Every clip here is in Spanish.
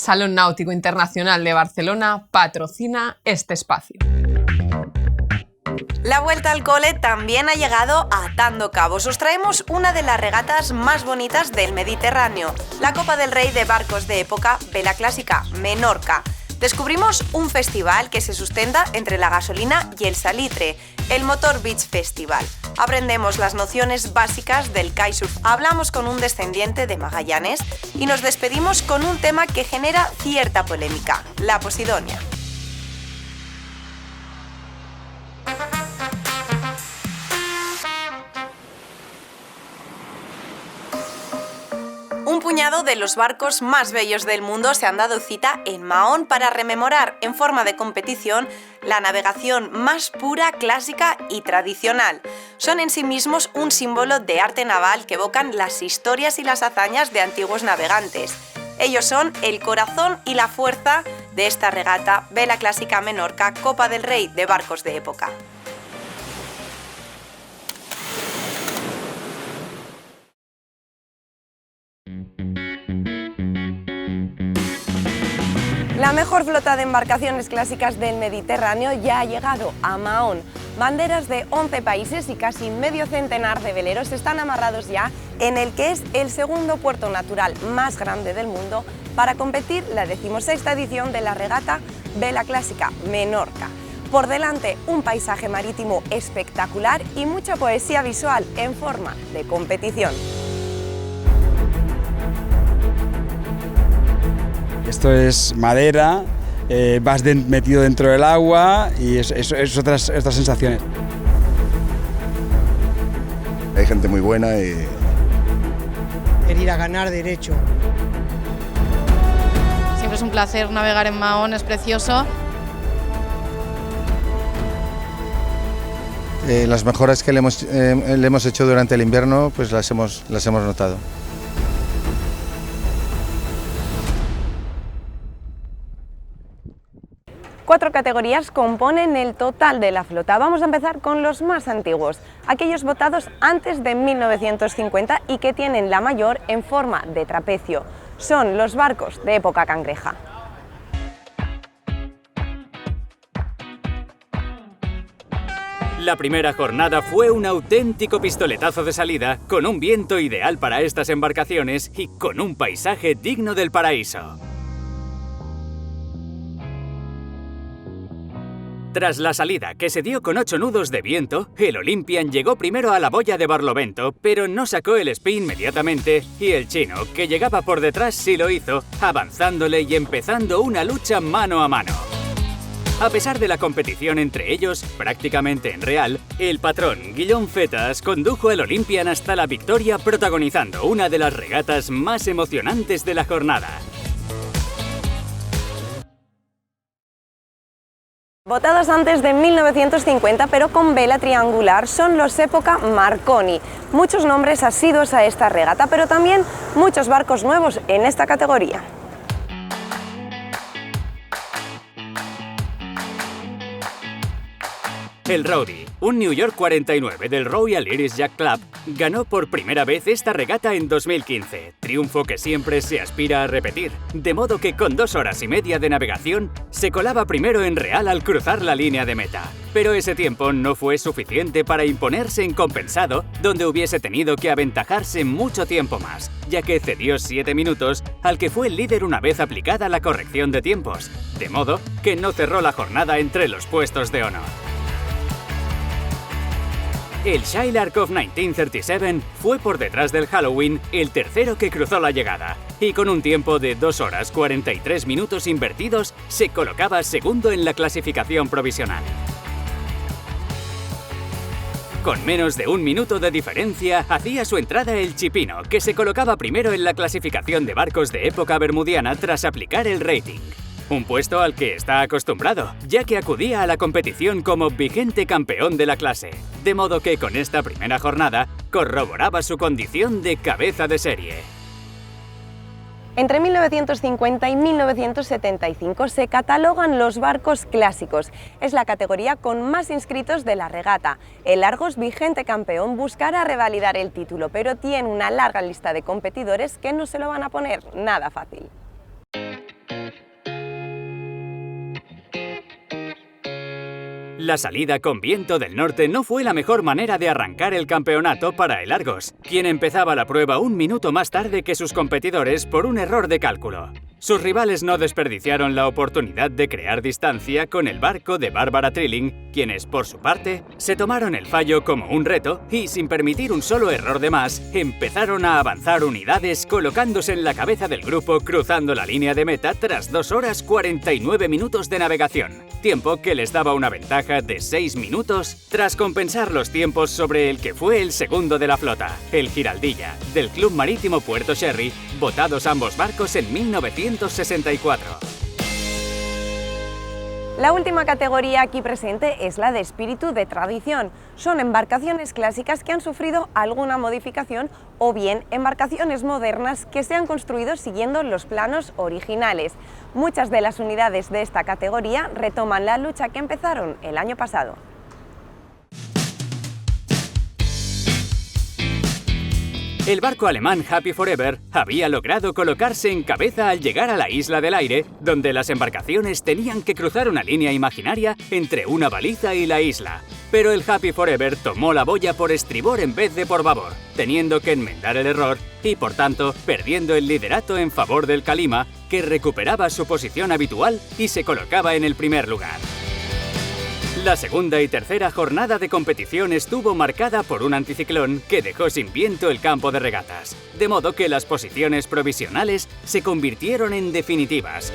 Salón Náutico Internacional de Barcelona patrocina este espacio. La vuelta al cole también ha llegado a Atando Cabos. Os traemos una de las regatas más bonitas del Mediterráneo, la Copa del Rey de barcos de época Vela Clásica Menorca. Descubrimos un festival que se sustenta entre la gasolina y el salitre, el Motor Beach Festival. Aprendemos las nociones básicas del kitesurf, hablamos con un descendiente de Magallanes y nos despedimos con un tema que genera cierta polémica, la Posidonia. Un puñado de los barcos más bellos del mundo se han dado cita en Mahón para rememorar en forma de competición la navegación más pura, clásica y tradicional. Son en sí mismos un símbolo de arte naval que evocan las historias y las hazañas de antiguos navegantes. Ellos son el corazón y la fuerza de esta regata Vela Clásica Menorca, Copa del Rey de barcos de época. La mejor flota de embarcaciones clásicas del Mediterráneo ya ha llegado a Mahón. Banderas de 11 países y casi medio centenar de veleros están amarrados ya en el que es el segundo puerto natural más grande del mundo para competir la 16ª edición de la regata Vela Clásica Menorca. Por delante, un paisaje marítimo espectacular y mucha poesía visual en forma de competición. Esto es madera, vas metido dentro del agua y es otras sensaciones. Hay gente muy buena y... Ir a ganar derecho. Siempre es un placer navegar en Mahón, es precioso. Las mejoras que le hemos hecho durante el invierno, pues las hemos notado. Cuatro categorías componen el total de la flota. Vamos a empezar con los más antiguos, aquellos votados antes de 1950 y que tienen la mayor en forma de trapecio. Son los barcos de época cangreja. La primera jornada fue un auténtico pistoletazo de salida, con un viento ideal para estas embarcaciones y con un paisaje digno del paraíso. Tras la salida, que se dio con 8 nudos de viento, el Olympian llegó primero a la boya de Barlovento, pero no sacó el spin inmediatamente, y el chino, que llegaba por detrás, sí lo hizo, avanzándole y empezando una lucha mano a mano. A pesar de la competición entre ellos, prácticamente en real, el patrón Guillaume Fetas condujo al Olympian hasta la victoria, protagonizando una de las regatas más emocionantes de la jornada. Votados antes de 1950 pero con vela triangular son los época Marconi. Muchos nombres asiduos a esta regata, pero también muchos barcos nuevos en esta categoría. El Rowdy, un New York 49 del Royal Irish Yacht Club, ganó por primera vez esta regata en 2015, triunfo que siempre se aspira a repetir, de modo que con 2 horas y media de navegación se colaba primero en real al cruzar la línea de meta. Pero ese tiempo no fue suficiente para imponerse en compensado, donde hubiese tenido que aventajarse mucho tiempo más, ya que cedió 7 minutos al que fue el líder una vez aplicada la corrección de tiempos, de modo que no cerró la jornada entre los puestos de honor. El Skylark of 1937 fue por detrás del Halloween el tercero que cruzó la llegada, y con un tiempo de 2 horas 43 minutos invertidos se colocaba segundo en la clasificación provisional. Con menos de 1 minuto de diferencia hacía su entrada el Chipino, que se colocaba primero en la clasificación de barcos de época bermudiana tras aplicar el rating. Un puesto al que está acostumbrado, ya que acudía a la competición como vigente campeón de la clase, de modo que con esta primera jornada corroboraba su condición de cabeza de serie. Entre 1950 y 1975 se catalogan los barcos clásicos. Es la categoría con más inscritos de la regata. El Argos, vigente campeón, buscará revalidar el título, pero tiene una larga lista de competidores que no se lo van a poner nada fácil. La salida con viento del norte no fue la mejor manera de arrancar el campeonato para el Argos, quien empezaba la prueba un minuto más tarde que sus competidores por un error de cálculo. Sus rivales no desperdiciaron la oportunidad de crear distancia con el barco de Bárbara Trilling, quienes, por su parte, se tomaron el fallo como un reto y, sin permitir un solo error de más, empezaron a avanzar unidades colocándose en la cabeza del grupo cruzando la línea de meta tras 2 horas 49 minutos de navegación, tiempo que les daba una ventaja de 6 minutos tras compensar los tiempos sobre el que fue el segundo de la flota, el Giraldilla, del Club Marítimo Puerto Sherry, botados ambos barcos en 1964. La última categoría aquí presente es la de espíritu de tradición. Son embarcaciones clásicas que han sufrido alguna modificación o bien embarcaciones modernas que se han construido siguiendo los planos originales. Muchas de las unidades de esta categoría retoman la lucha que empezaron el año pasado. El barco alemán Happy Forever había logrado colocarse en cabeza al llegar a la Isla del Aire, donde las embarcaciones tenían que cruzar una línea imaginaria entre una baliza y la isla. Pero el Happy Forever tomó la boya por estribor en vez de por babor, teniendo que enmendar el error y, por tanto, perdiendo el liderato en favor del Kalima, que recuperaba su posición habitual y se colocaba en el primer lugar. La segunda y tercera jornada de competición estuvo marcada por un anticiclón que dejó sin viento el campo de regatas, de modo que las posiciones provisionales se convirtieron en definitivas.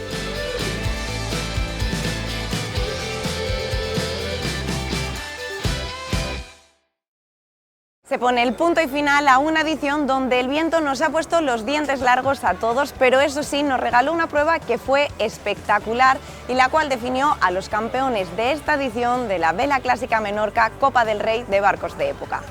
Se pone el punto y final a una edición donde el viento nos ha puesto los dientes largos a todos, pero eso sí, nos regaló una prueba que fue espectacular y la cual definió a los campeones de esta edición de la Vela Clásica Menorca Copa del Rey de Barcos de Época.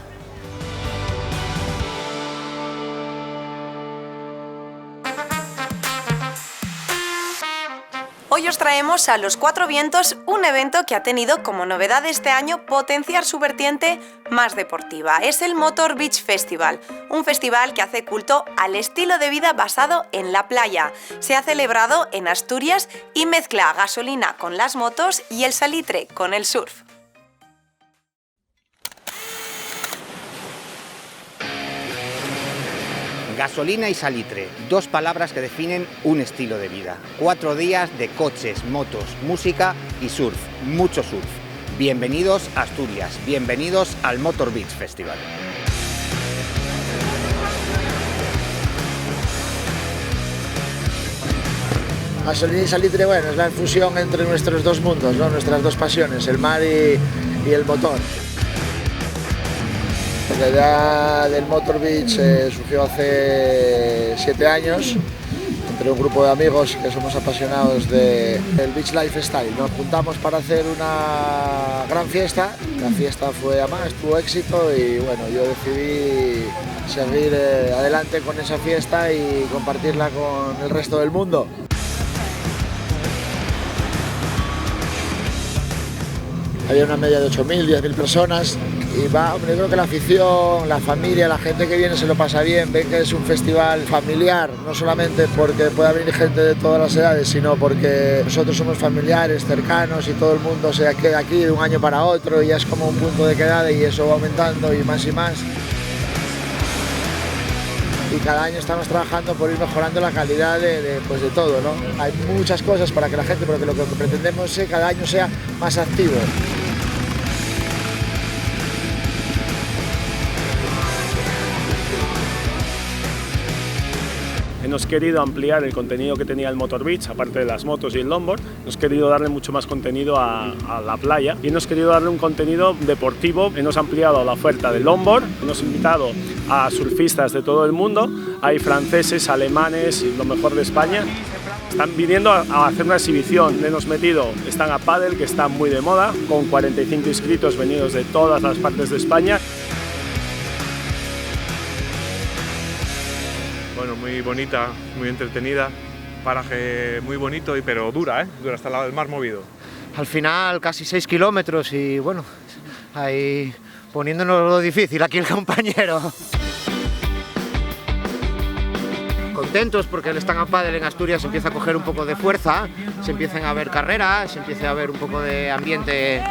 Hoy os traemos a Los Cuatro Vientos, un evento que ha tenido como novedad este año potenciar su vertiente más deportiva. Es el Motor Beach Festival, un festival que hace culto al estilo de vida basado en la playa. Se ha celebrado en Asturias y mezcla gasolina con las motos y el salitre con el surf. Gasolina y salitre, dos palabras que definen un estilo de vida. 4 días de coches, motos, música y surf, mucho surf. Bienvenidos a Asturias, bienvenidos al Motor Beach Festival. Gasolina y salitre, bueno, es la fusión entre nuestros dos mundos, ¿no? Nuestras dos pasiones, el mar y el motor. La idea del Motor Beach surgió hace 7 años entre un grupo de amigos que somos apasionados del beach lifestyle. Nos juntamos para hacer una gran fiesta, la fiesta fue a más, tuvo éxito y bueno, yo decidí seguir adelante con esa fiesta y compartirla con el resto del mundo. Había una media de 8.000, 10.000 personas y hombre, yo creo que la afición, la familia, la gente que viene se lo pasa bien, ven que es un festival familiar, no solamente porque pueda venir gente de todas las edades, sino porque nosotros somos familiares, cercanos y todo el mundo se queda aquí de un año para otro y ya es como un punto de quedada y eso va aumentando y más y más. Y cada año estamos trabajando por ir mejorando la calidad de todo, ¿no? Hay muchas cosas para que la gente, porque lo que pretendemos es que cada año sea más activo. Hemos querido ampliar el contenido que tenía el Motor Beach, aparte de las motos y el longboard. Hemos querido darle mucho más contenido a la playa y hemos querido darle un contenido deportivo. Hemos ampliado la oferta del longboard, hemos invitado a surfistas de todo el mundo, hay franceses, alemanes, lo mejor de España. Están viniendo a hacer una exhibición, le hemos metido stand-up paddle, que está muy de moda, con 45 inscritos venidos de todas las partes de España. Bueno, muy bonita, muy entretenida, paraje muy bonito, pero dura, dura hasta el lado del mar movido. Al final casi 6 kilómetros y bueno, ahí poniéndonos lo difícil aquí el compañero. Contentos porque el stand-up paddle en Asturias empieza a coger un poco de fuerza, se empiezan a ver carreras, se empieza a ver un poco de ambiente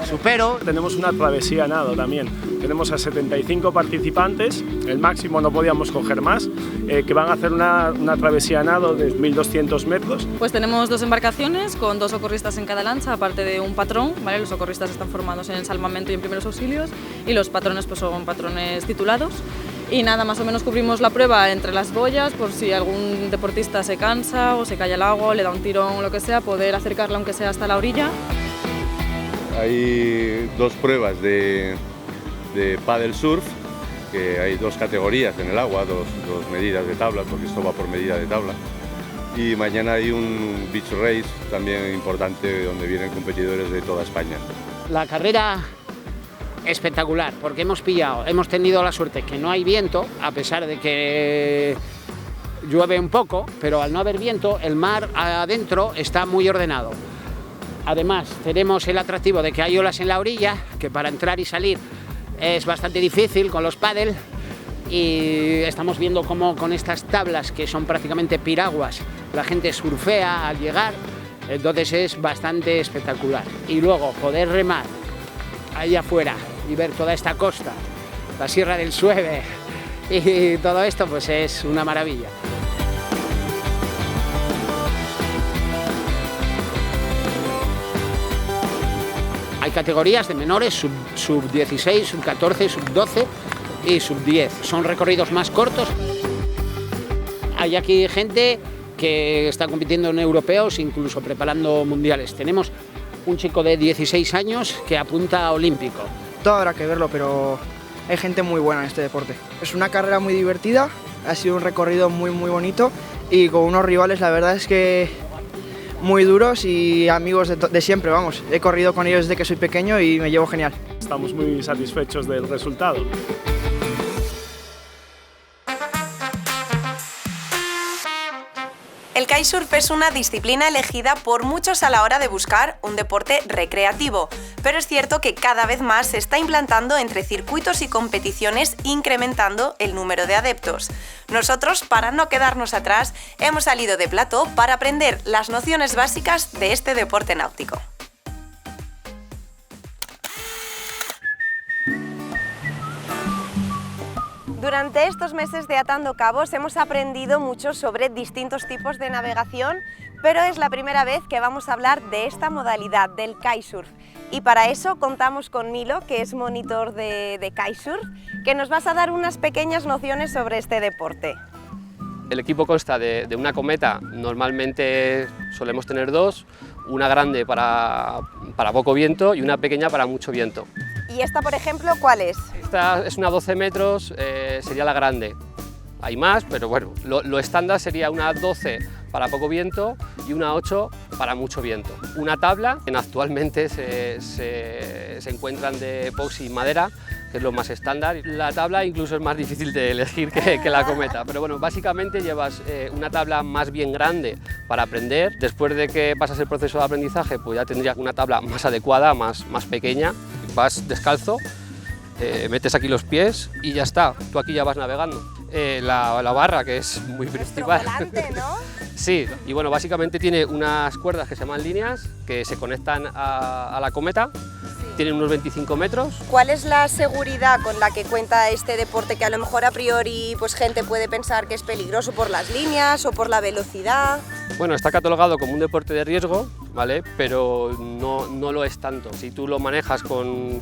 supero. Tenemos una travesía a nado también. Tenemos a 75 participantes, el máximo no podíamos coger más, que van a hacer una travesía a nado de 1.200 metros. Pues tenemos 2 embarcaciones con 2 socorristas en cada lancha, aparte de un patrón, ¿vale? Los socorristas están formados en salvamento y en primeros auxilios y los patrones pues son patrones titulados. Y nada, más o menos cubrimos la prueba entre las boyas por si algún deportista se cansa o se cae al agua, le da un tirón o lo que sea, poder acercarla aunque sea hasta la orilla. Hay 2 pruebas de paddle surf, que hay 2 categorías en el agua, dos medidas de tablas, porque esto va por medida de tabla. Y mañana hay un beach race también importante donde vienen competidores de toda España. La carrera espectacular, porque hemos tenido la suerte que no hay viento, a pesar de que llueve un poco, pero al no haber viento, el mar adentro está muy ordenado. Además, tenemos el atractivo de que hay olas en la orilla, que para entrar y salir es bastante difícil con los paddle, y estamos viendo cómo con estas tablas, que son prácticamente piraguas, la gente surfea al llegar, entonces es bastante espectacular. Y luego poder remar ahí afuera y ver toda esta costa, la Sierra del Sueve y todo esto, pues es una maravilla. Hay categorías de menores, sub 16, sub 14, sub 12 y sub 10. Son recorridos más cortos. Hay aquí gente que está compitiendo en europeos, incluso preparando mundiales. Tenemos un chico de 16 años que apunta a olímpico. Todo habrá que verlo, pero hay gente muy buena en este deporte. Es una carrera muy divertida, ha sido un recorrido muy bonito y con unos rivales, la verdad es que muy duros y amigos de siempre, vamos. He corrido con ellos desde que soy pequeño y me llevo genial. Estamos muy satisfechos del resultado. El kitesurf es una disciplina elegida por muchos a la hora de buscar un deporte recreativo, pero es cierto que cada vez más se está implantando entre circuitos y competiciones, incrementando el número de adeptos. Nosotros, para no quedarnos atrás, hemos salido de plató para aprender las nociones básicas de este deporte náutico. Durante estos meses de Atando Cabos hemos aprendido mucho sobre distintos tipos de navegación, pero es la primera vez que vamos a hablar de esta modalidad, del kitesurf. Y para eso contamos con Milo, que es monitor de kitesurf, que nos vas a dar unas pequeñas nociones sobre este deporte. El equipo consta de una cometa, normalmente solemos tener 2, una grande para poco viento y una pequeña para mucho viento. ¿Y esta, por ejemplo, cuál es? Esta es una 12 metros, sería la grande. Hay más, pero bueno, lo estándar sería una 12 para poco viento y una 8 para mucho viento. Una tabla, que actualmente se encuentran de epoxi y madera, que es lo más estándar. La tabla incluso es más difícil de elegir que la cometa, pero bueno, básicamente llevas una tabla más bien grande para aprender. Después de que pasas el proceso de aprendizaje, pues ya tendrías una tabla más adecuada, más pequeña. Vas descalzo, metes aquí los pies y ya está, tú aquí ya vas navegando. La barra, que es muy principal. Volante, ¿no? Sí, y bueno, básicamente tiene unas cuerdas que se llaman líneas, que se conectan a la cometa, tienen unos 25 metros. ¿Cuál es la seguridad con la que cuenta este deporte, que a lo mejor a priori pues gente puede pensar que es peligroso por las líneas o por la velocidad? Bueno, está catalogado como un deporte de riesgo, ¿vale? Pero no lo es tanto. Si tú lo manejas con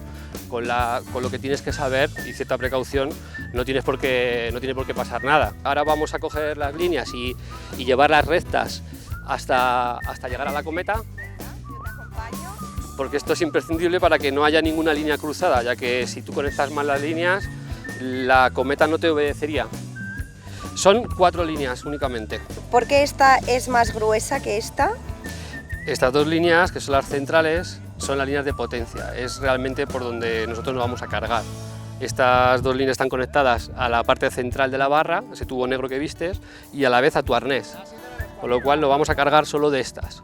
lo que tienes que saber y cierta precaución, no tiene por qué pasar nada. Ahora vamos a coger las líneas y llevarlas rectas hasta llegar a la cometa, porque esto es imprescindible para que no haya ninguna línea cruzada, ya que si tú conectas mal las líneas, la cometa no te obedecería. Son 4 líneas únicamente. ¿Por qué esta es más gruesa que esta? Estas 2 líneas, que son las centrales, son las líneas de potencia, es realmente por donde nosotros nos vamos a cargar. Estas 2 líneas están conectadas a la parte central de la barra, ese tubo negro que vistes, y a la vez a tu arnés, con lo cual nos vamos a cargar solo de estas.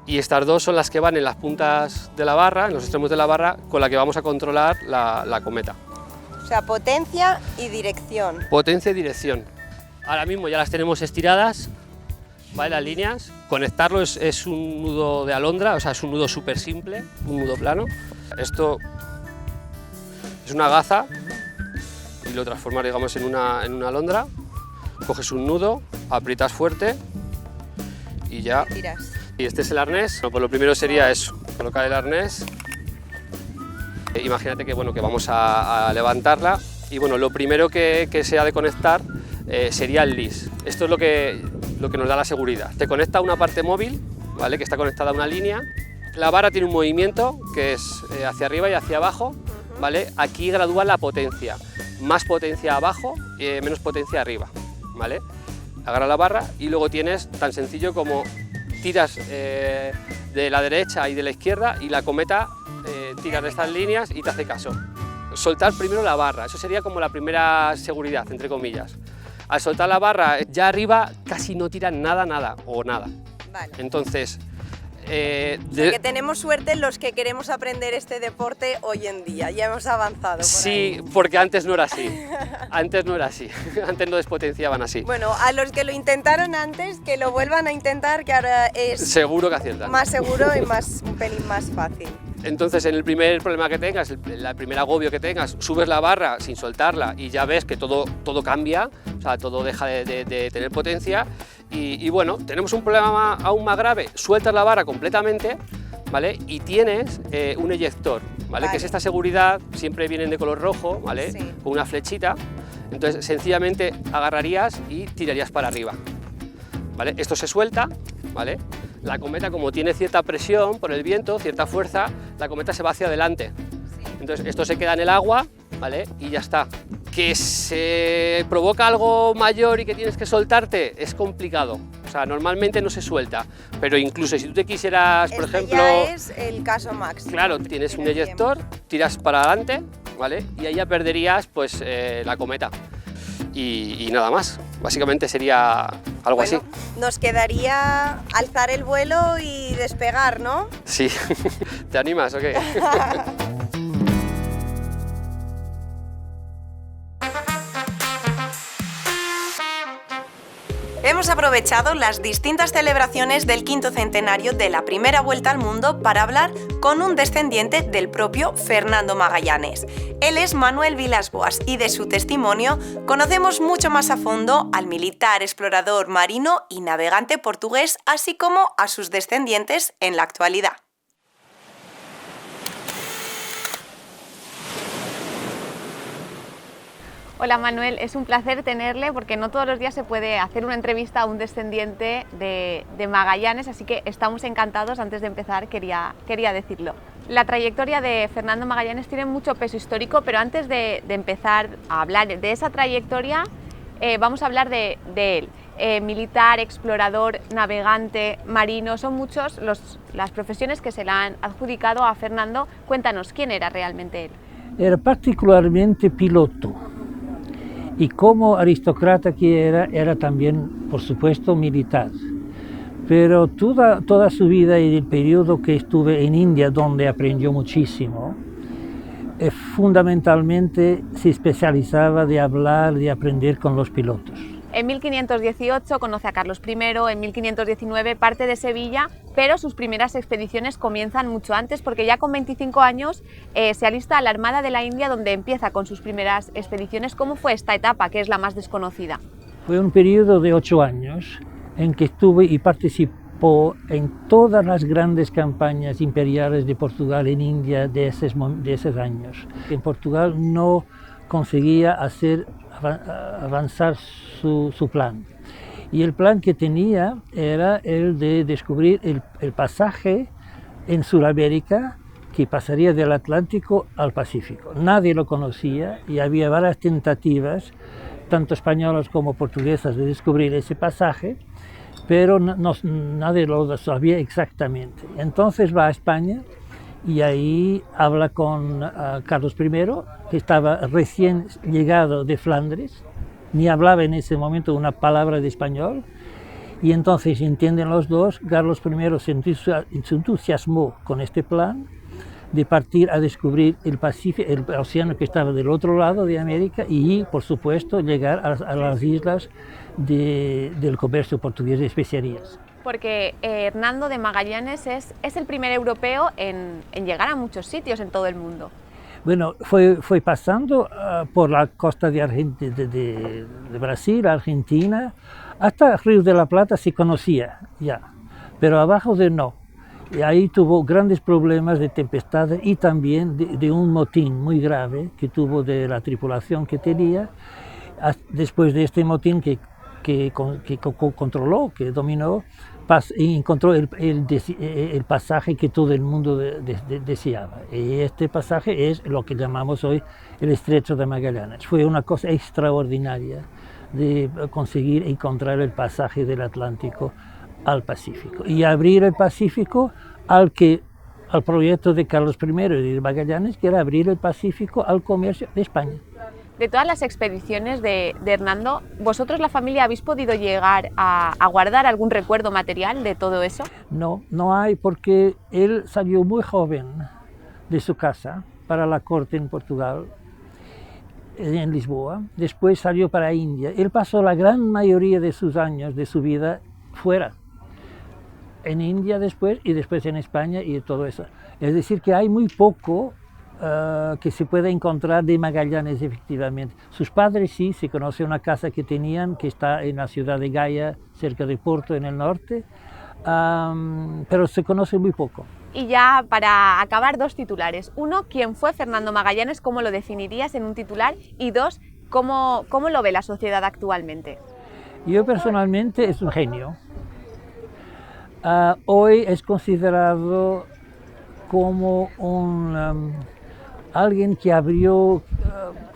Y estas 2 son las que van en las puntas de la barra, en los extremos de la barra, con la que vamos a controlar la cometa. O sea, potencia y dirección. Potencia y dirección. Ahora mismo ya las tenemos estiradas, ¿vale? Las líneas. Conectarlo es un nudo de alondra, o sea, es un nudo súper simple, un nudo plano. Esto es una gaza y lo transformas, digamos, en una alondra. Coges un nudo, aprietas fuerte y ya. Tiras. Y este es el arnés. Bueno, pues lo primero sería eso, colocar el arnés. Imagínate que, bueno, que vamos a levantarla y bueno, lo primero que se ha de conectar sería el LIS. Esto es lo que nos da la seguridad. Te conecta a una parte móvil, ¿vale? Que está conectada a una línea. La vara tiene un movimiento que es hacia arriba y hacia abajo, ¿vale? Aquí gradúa la potencia. Más potencia abajo, menos potencia arriba, ¿vale? Agarra la barra y luego tienes tan sencillo como tiras de la derecha y de la izquierda y la cometa tiras de estas líneas y te hace caso. Soltar primero la barra, eso sería como la primera seguridad, entre comillas. Al soltar la barra, ya arriba casi no tiran nada. Vale. Entonces, que tenemos suerte los que queremos aprender este deporte hoy en día, ya hemos avanzado. Sí, porque antes no era así, antes no lo despotenciaban así. Bueno, a los que lo intentaron antes, que lo vuelvan a intentar, que ahora es seguro que aciertan. Más seguro y un pelín más fácil. Entonces, en el primer problema que tengas, el primer agobio que tengas, subes la barra sin soltarla y ya ves que todo cambia, o sea, todo deja de tener potencia. Y bueno, tenemos un problema aún más grave, sueltas la barra completamente, ¿vale? Y tienes un eyector, ¿vale? Que es esta seguridad, siempre vienen de color rojo, ¿vale? Sí. Con una flechita, entonces sencillamente agarrarías y tirarías para arriba, ¿vale? Esto se suelta, ¿vale? La cometa, como tiene cierta presión por el viento, cierta fuerza, la cometa se va hacia adelante. Entonces esto se queda en el agua, ¿vale? Y ya está. Que se provoca algo mayor y que tienes que soltarte, es complicado. O sea, normalmente no se suelta, pero incluso si tú te quisieras, por ejemplo... ya es el caso máximo. Claro, tienes un eyector, tiras para adelante, ¿vale? Y ahí ya perderías, pues, la cometa. Y nada más, básicamente sería algo así. Nos quedaría alzar el vuelo y despegar, ¿no? Sí, ¿te animas o qué? Hemos aprovechado las distintas celebraciones del 5º centenario de la primera vuelta al mundo para hablar con un descendiente del propio Fernando Magallanes. Él es Manuel Vilas-Boas y de su testimonio conocemos mucho más a fondo al militar, explorador, marino y navegante portugués, así como a sus descendientes en la actualidad. Hola Manuel, es un placer tenerle porque no todos los días se puede hacer una entrevista a un descendiente de Magallanes, así que estamos encantados. Antes de empezar quería decirlo. La trayectoria de Fernando Magallanes tiene mucho peso histórico, pero antes de empezar a hablar de esa trayectoria, vamos a hablar de él. Militar, explorador, navegante, marino, son muchos las profesiones que se le han adjudicado a Fernando. Cuéntanos, ¿quién era realmente él? Era particularmente piloto. Y como aristócrata que era también, por supuesto, militar. Pero toda su vida y el periodo que estuve en India, donde aprendió muchísimo, fundamentalmente se especializaba de hablar, de aprender con los pilotos. En 1518 conoce a Carlos I, en 1519 parte de Sevilla, pero sus primeras expediciones comienzan mucho antes porque ya con 25 años se alista a la Armada de la India, donde empieza con sus primeras expediciones. ¿Cómo fue esta etapa, que es la más desconocida? Fue un periodo de 8 años en que estuve y participó en todas las grandes campañas imperiales de Portugal en India de esos años. En Portugal no conseguía avanzar su plan. Y el plan que tenía era el de descubrir el pasaje en Sudamérica que pasaría del Atlántico al Pacífico. Nadie lo conocía y había varias tentativas, tanto españolas como portuguesas, de descubrir ese pasaje, pero nadie lo sabía exactamente. Entonces va a España y ahí habla con Carlos I, que estaba recién llegado de Flandes, ni hablaba en ese momento una palabra de español, y entonces entienden los dos. Carlos I se entusiasmó con este plan de partir a descubrir el Pacífico, el océano que estaba del otro lado de América, y por supuesto llegar a las islas del comercio portugués de especiarías. Porque Hernando de Magallanes es el primer europeo en llegar a muchos sitios en todo el mundo. Bueno, fue pasando por la costa de Brasil, Argentina, hasta Río de la Plata se conocía ya, pero abajo no. Y ahí tuvo grandes problemas de tempestades y también de un motín muy grave que tuvo de la tripulación que tenía. Después de este motín que controló, que dominó, encontró el pasaje que todo el mundo deseaba. Y este pasaje es lo que llamamos hoy el Estrecho de Magallanes. Fue una cosa extraordinaria de conseguir encontrar el pasaje del Atlántico al Pacífico y abrir el Pacífico al proyecto de Carlos I y de Magallanes, que era abrir el Pacífico al comercio de España. De todas las expediciones de Hernando, ¿vosotros, la familia, habéis podido llegar a guardar algún recuerdo material de todo eso? No hay, porque él salió muy joven de su casa para la corte en Portugal, en Lisboa. Después salió para India. Él pasó la gran mayoría de sus años de su vida fuera, en India después y después en España y todo eso. Es decir, que hay muy poco que se puede encontrar de Magallanes, efectivamente. Sus padres sí, se conoce una casa que tenían, que está en la ciudad de Gaia, cerca de Porto, en el norte, pero se conoce muy poco. Y ya para acabar, dos titulares. Uno, ¿quién fue Fernando Magallanes? ¿Cómo lo definirías en un titular? Y dos, ¿cómo lo ve la sociedad actualmente? Yo personalmente es un genio. Hoy es considerado como alguien que abrió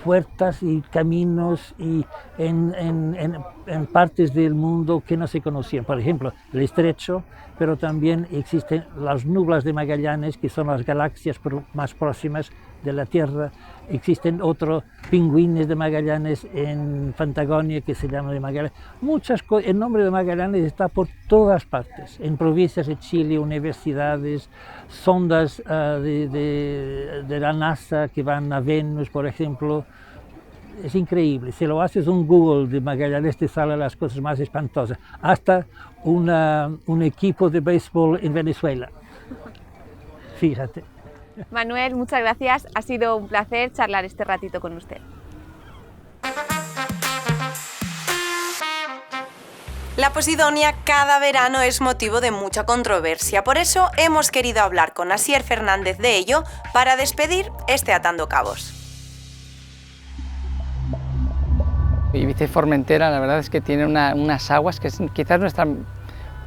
puertas y caminos en partes del mundo que no se conocían. Por ejemplo, el Estrecho, pero también existen las nublas de Magallanes, que son las galaxias más próximas de la Tierra. Existen otros pingüines de Magallanes en Patagonia que se llaman de Magallanes. Muchas cosas. El nombre de Magallanes está por todas partes, en provincias de Chile, universidades, sondas de la NASA que van a Venus, por ejemplo. Es increíble. Si lo haces un Google de Magallanes, te salen las cosas más espantosas. Hasta un equipo de béisbol en Venezuela. Fíjate. Manuel, muchas gracias. Ha sido un placer charlar este ratito con usted. La Posidonia cada verano es motivo de mucha controversia, por eso hemos querido hablar con Asier Fernández de ello para despedir este Atando Cabos. Ibiza y Formentera, la verdad es que tiene unas aguas que es quizás nuestro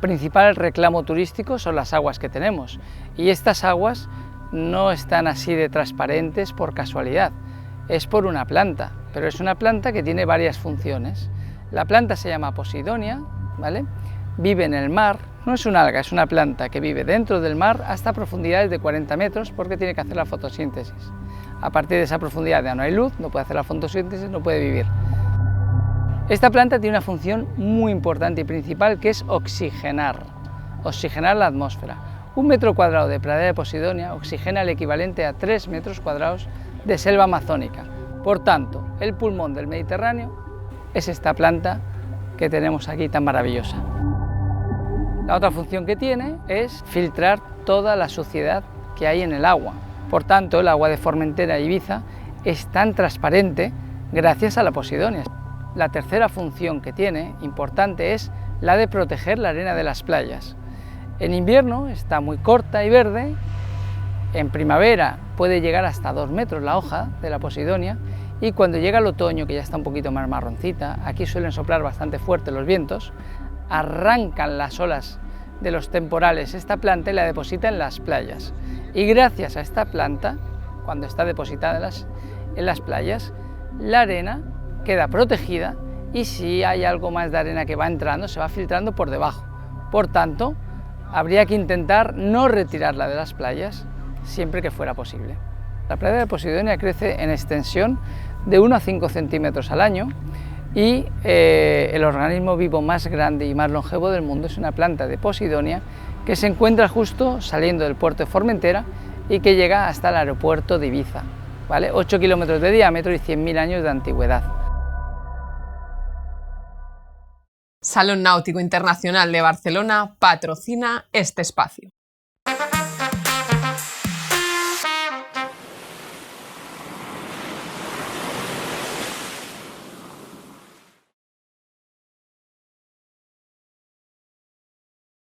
principal reclamo turístico, son las aguas que tenemos. Y estas aguas no están así de transparentes por casualidad, es por una planta, pero es una planta que tiene varias funciones. La planta se llama Posidonia, ¿vale? Vive en el mar, no es una alga, es una planta que vive dentro del mar hasta profundidades de 40 metros porque tiene que hacer la fotosíntesis. A partir de esa profundidad ya no hay luz, no puede hacer la fotosíntesis, no puede vivir. Esta planta tiene una función muy importante y principal, que es oxigenar la atmósfera. 1 metro cuadrado de pradera de Posidonia oxigena el equivalente a 3 metros cuadrados de selva amazónica. Por tanto, el pulmón del Mediterráneo es esta planta que tenemos aquí tan maravillosa. La otra función que tiene es filtrar toda la suciedad que hay en el agua. Por tanto, el agua de Formentera e Ibiza es tan transparente gracias a la Posidonia. La tercera función que tiene, importante, es la de proteger la arena de las playas. En invierno está muy corta y verde, en primavera puede llegar hasta 2 metros la hoja de la Posidonia, y cuando llega el otoño, que ya está un poquito más marroncita, aquí suelen soplar bastante fuerte los vientos, arrancan las olas de los temporales esta planta y la deposita en las playas. Y gracias a esta planta, cuando está depositada en las playas, la arena queda protegida y si hay algo más de arena que va entrando, se va filtrando por debajo. Por tanto, habría que intentar no retirarla de las playas siempre que fuera posible. La pradera de Posidonia crece en extensión de 1 a 5 centímetros al año y el organismo vivo más grande y más longevo del mundo es una planta de Posidonia que se encuentra justo saliendo del puerto de Formentera y que llega hasta el aeropuerto de Ibiza, ¿vale? 8 kilómetros de diámetro y 100.000 años de antigüedad. Salón Náutico Internacional de Barcelona patrocina este espacio.